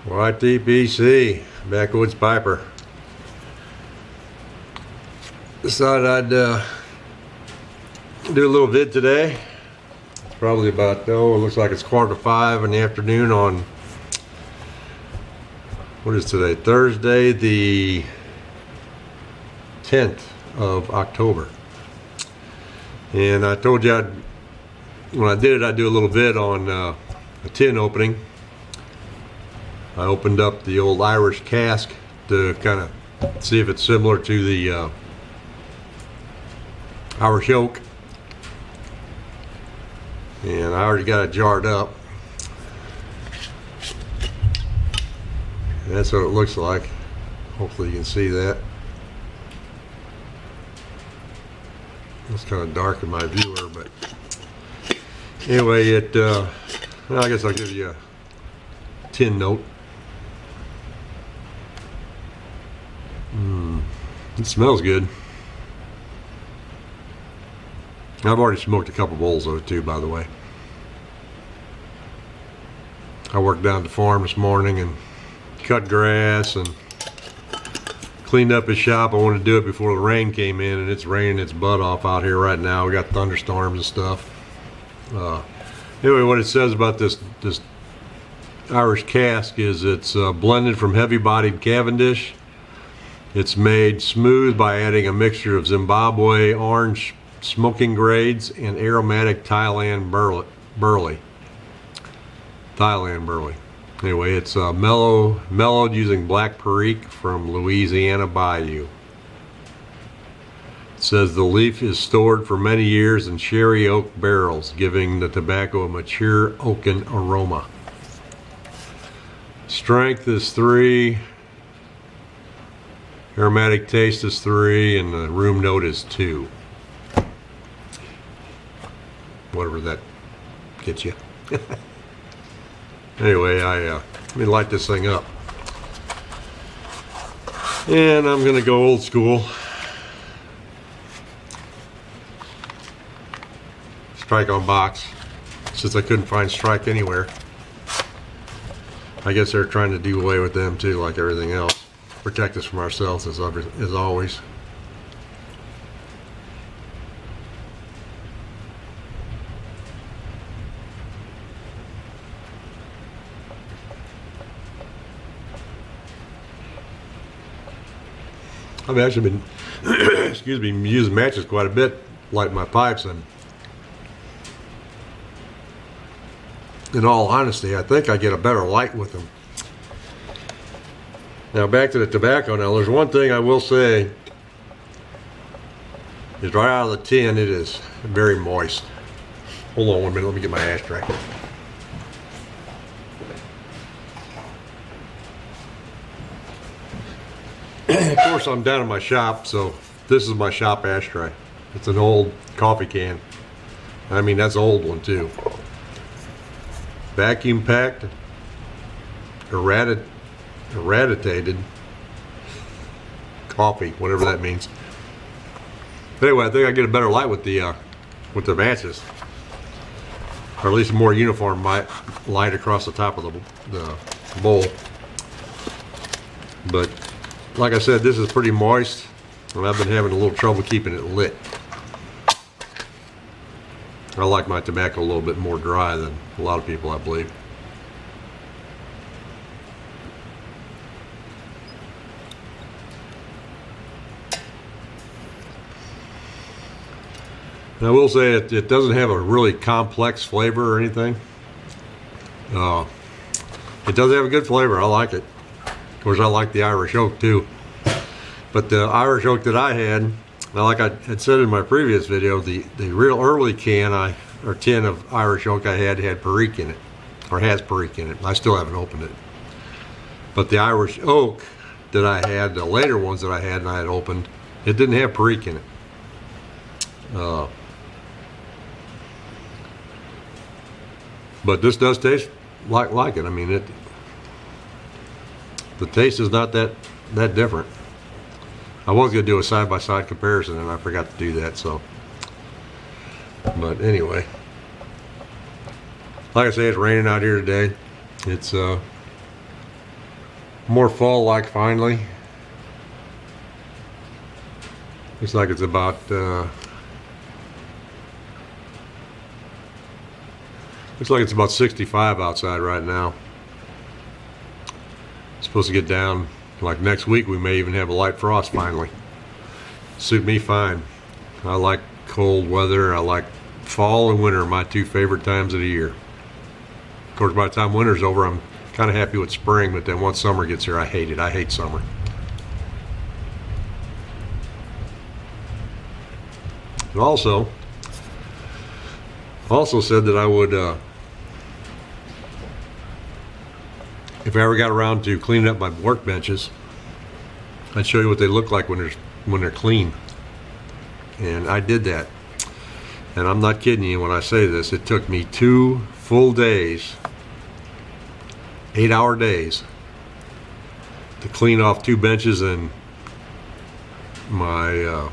YTPC, Backwoods Piper. Decided I'd do a little vid today. It's probably about, it looks like it's 4:45 in the afternoon on, what is today? Thursday, the 10th of October. And I told you when I did it, I'd do a little vid on a tin opening. I opened up the old Irish cask to kind of see if it's similar to the Irish oak, and I already got it jarred up. And that's what it looks like. Hopefully you can see that. It's kind of dark in my viewer, but anyway, I guess I'll give you a tin note. It smells good. I've already smoked a couple bowls of it too, by the way. I worked down at the farm this morning and cut grass and cleaned up his shop. I wanted to do it before the rain came in, and it's raining its butt off out here right now. We got thunderstorms and stuff. Anyway, what it says about this Irish cask is it's blended from heavy-bodied Cavendish. It's made smooth by adding a mixture of Zimbabwe orange smoking grades and aromatic Thailand burley. Anyway, it's mellowed using black perique from Louisiana Bayou. It says the leaf is stored for many years in sherry oak barrels, giving the tobacco a mature oaken aroma. Strength is 3. Aromatic taste is 3, and the room note is 2. Whatever that gets you. Anyway, let me light this thing up. And I'm gonna go old school. Strike on box, since I couldn't find strike anywhere. I guess they're trying to do away with them too, like everything else. Protect us from ourselves as always. I've actually been, excuse me, using matches quite a bit, lighting my pipes, and in all honesty, I think I get a better light with them. Now back to the tobacco. Now there's one thing I will say, is right out of the tin it is very moist. Hold on 1 minute, let me get my ashtray. Of course I'm down in my shop, so this is my shop ashtray. It's an old coffee can. I mean, that's an old one too. Vacuum packed, eradicated coffee, whatever that means. But anyway, I think I get a better light with the matches, or at least a more uniform light across the top of the bowl. But like I said, this is pretty moist, and I've been having a little trouble keeping it lit. I like my tobacco a little bit more dry than a lot of people, I believe. And I will say it doesn't have a really complex flavor or anything. It does have a good flavor. I like it. Of course, I like the Irish oak too. But the Irish oak that I had, now like I had said in my previous video, the real early tin of Irish oak I had perique in it, or has perique in it. I still haven't opened it. But the Irish oak that I had, the later ones that I had opened, it didn't have perique in it. But this does taste like it. I mean, the taste is not that different. I was going to do a side-by-side comparison, and I forgot to do that, so. But anyway, like I say, it's raining out here today. It's more fall-like finally. Looks like it's about looks like it's about 65 outside right now. It's supposed to get down like next week. We may even have a light frost finally. Suit me fine. I like cold weather. I like fall and winter, my two favorite times of the year. Of course, by the time winter's over, I'm kind of happy with spring, but then once summer gets here, I hate it. I hate summer. But also said that I would, if I ever got around to cleaning up my workbenches, I'd show you what they look like when they're clean. And I did that. And I'm not kidding you when I say this. It took me 2 full days, 8-hour days, to clean off 2 benches and my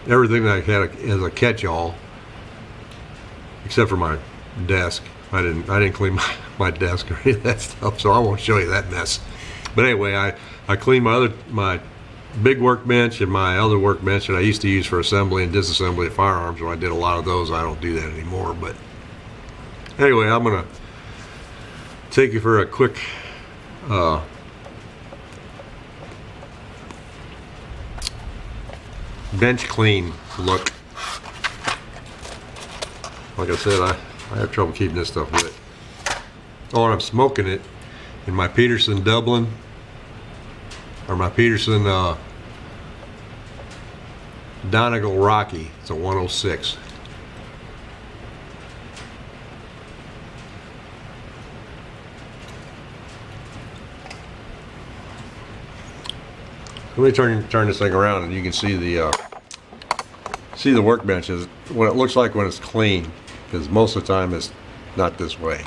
everything that I had as a catch-all, except for my desk. I didn't clean my desk or any of that stuff, so I won't show you that mess. But anyway, I cleaned my big workbench and my other workbench that I used to use for assembly and disassembly of firearms. When I did a lot of those, I don't do that anymore. But anyway, I'm gonna take you for a quick bench clean look. Like I said, I have trouble keeping this stuff lit. Oh, and I'm smoking it in my Peterson Dublin, or my Peterson Donegal Rocky. It's a 106. Let me turn this thing around, and you can see the workbenches, what it looks like when it's clean, because most of the time it's not this way.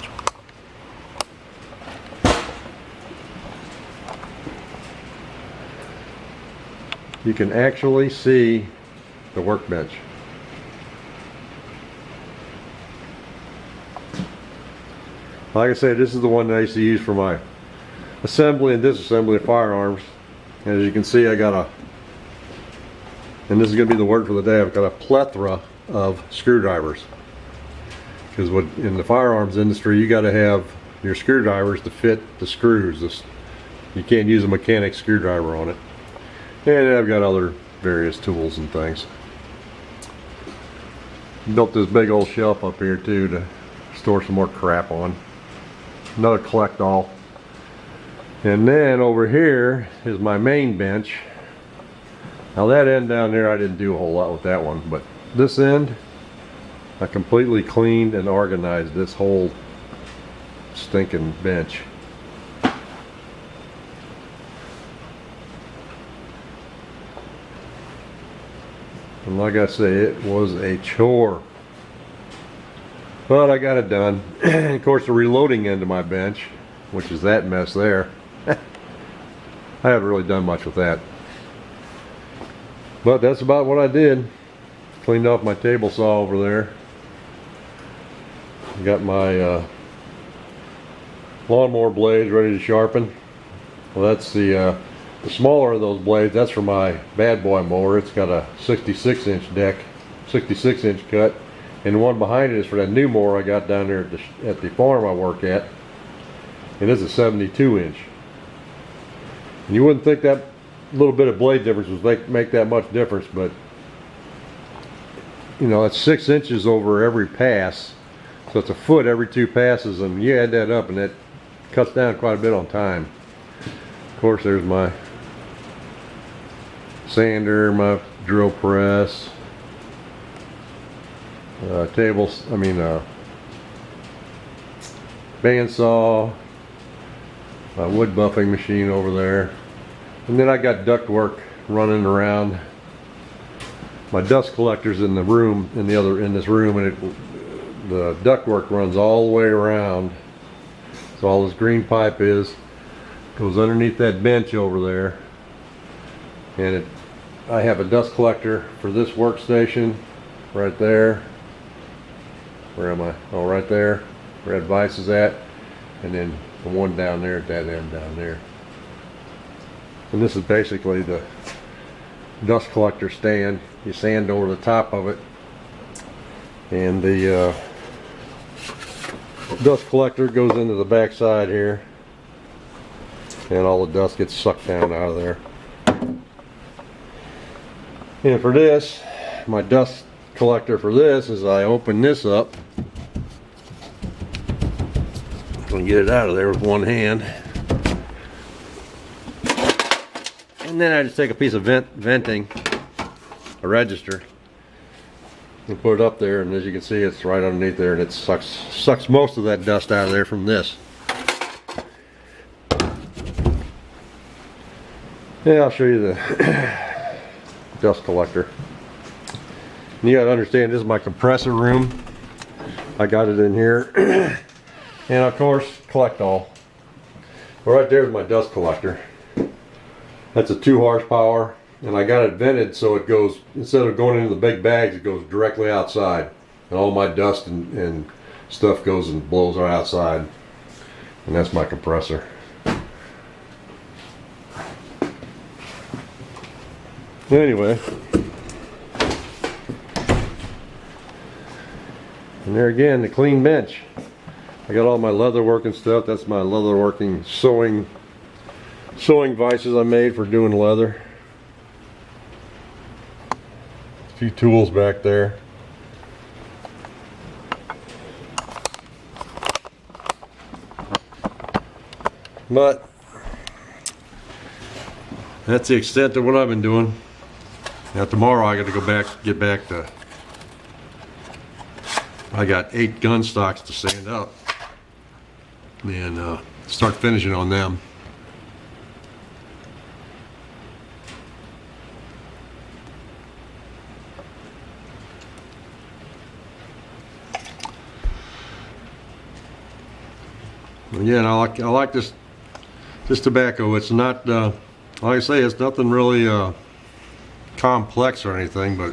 You can actually see the workbench. Like I said, this is the one that I used to use for my assembly and disassembly of firearms. And as you can see, I got and this is going to be the word for the day, I've got a plethora of screwdrivers. Because in the firearms industry, you got to have your screwdrivers to fit the screws. You can't use a mechanic screwdriver on it. And I've got other various tools and things. Built this big old shelf up here too to store some more crap on. Another collect all. And then over here is my main bench. Now that end down there, I didn't do a whole lot with that one, but this end, I completely cleaned and organized this whole stinking bench. And like I say, it was a chore. But I got it done. And of course, the reloading end of my bench, which is that mess there, I haven't really done much with that. But that's about what I did. Cleaned off my table saw over there. Got my lawnmower blades ready to sharpen. Well, that's the smaller of those blades. That's for my bad boy mower. It's got a 66-inch deck, 66-inch cut. And the one behind it is for that new mower I got down there at the farm I work at. And it's a 72-inch. And you wouldn't think that little bit of blade difference would make that much difference, but you know, it's 6 inches over every pass, so it's a foot every 2 passes, and you add that up and that cuts down quite a bit on time. Of course, there's my sander, my drill press, bandsaw, my wood buffing machine over there. And then I got duct work running around. My dust collector's in the room, in this room, and the duct work runs all the way around. So all this green pipe goes underneath that bench over there. And I have a dust collector for this workstation right there. Where am I? Oh, right there, where that vise is at. And then the one down there at that end down there. And this is basically the dust collector stand. You sand over the top of it, and the dust collector goes into the back side here, and all the dust gets sucked down out of there. And for this, my dust collector for this is I open this up and get it out of there with one hand, and then I just take a piece of venting, a register, and put it up there, and as you can see, it's right underneath there, and it sucks most of that dust out of there from this. Yeah, I'll show you the dust collector. And you gotta understand, this is my compressor room. I got it in here. And of course, collect all. Well, right there's my dust collector. That's a 2 horsepower, and I got it vented so it goes, instead of going into the big bags, it goes directly outside. And all my dust and stuff goes and blows right outside. And that's my compressor. Anyway, and there again, the clean bench. I got all my leather working stuff. That's my leather working sewing vices I made for doing leather. A few tools back there. But that's the extent of what I've been doing. Now tomorrow I got to get back to, I got 8 gun stocks to sand up and start finishing on them. Yeah, and I like this tobacco. It's not like I say, it's nothing really complex or anything, but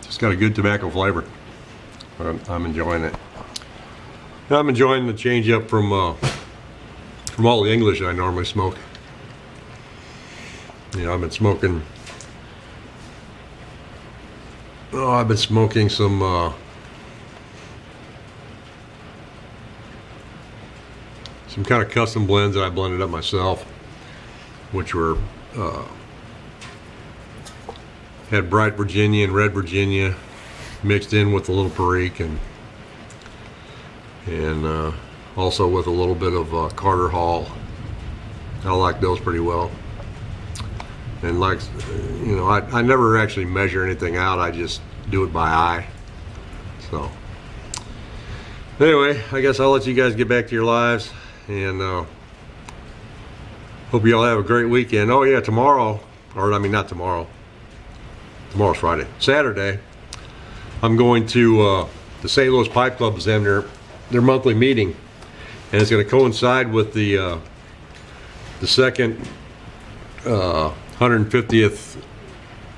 just got a good tobacco flavor. I'm enjoying it. I'm enjoying the change up from all the English I normally smoke. You know, I've been smoking some kind of custom blends that I blended up myself, which were had bright Virginia and red Virginia mixed in with a little perique, and also with a little bit of Carter Hall. I like those pretty well. And like, you know, I never actually measure anything out. I just do it by eye. So anyway, I guess I'll let you guys get back to your lives, and hope you all have a great weekend. Oh yeah, tomorrow, or I mean not tomorrow, tomorrow's Friday. Saturday, I'm going to the St. Louis Pipe Club is having their monthly meeting, and it's going to coincide with the second 150th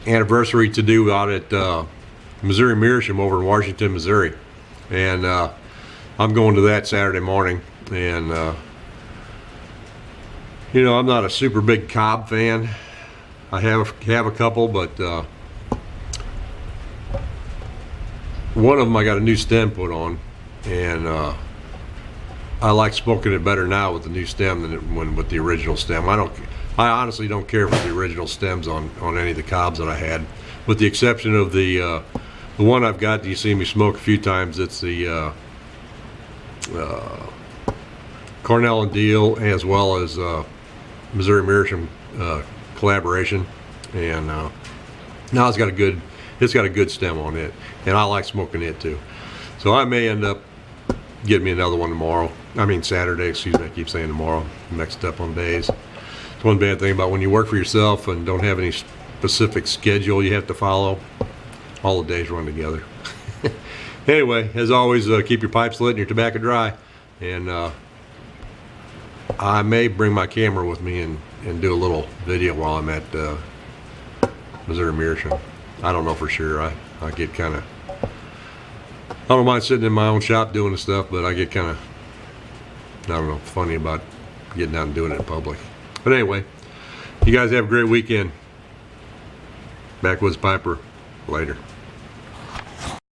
anniversary to do out at Missouri Meerschaum over in Washington, Missouri, and I'm going to that Saturday morning. And you know, I'm not a super big Cobb fan. I have a couple, but one of them I got a new stem put on, and I like smoking it better now with the new stem than with the original stem. I honestly don't care for the original stems on any of the Cobbs that I had, with the exception of the one I've got that you see me smoke a few times. It's the Cornell and Deal, as well as Missouri Meerschaum collaboration, and now it's got a good stem on it, and I like smoking it too. So I may end up getting me another one tomorrow. I mean Saturday, excuse me. I keep saying tomorrow. I'm mixed up on days. It's one bad thing about when you work for yourself and don't have any specific schedule you have to follow. All the days run together. Anyway, as always, keep your pipes lit and your tobacco dry, and I may bring my camera with me and do a little video while I'm at Missouri Meerschaum. I don't know for sure. I get kind of, don't mind sitting in my own shop doing the stuff, but I get kind of, I don't know, funny about getting out and doing it in public. But anyway, you guys have a great weekend. Backwoods Piper, later.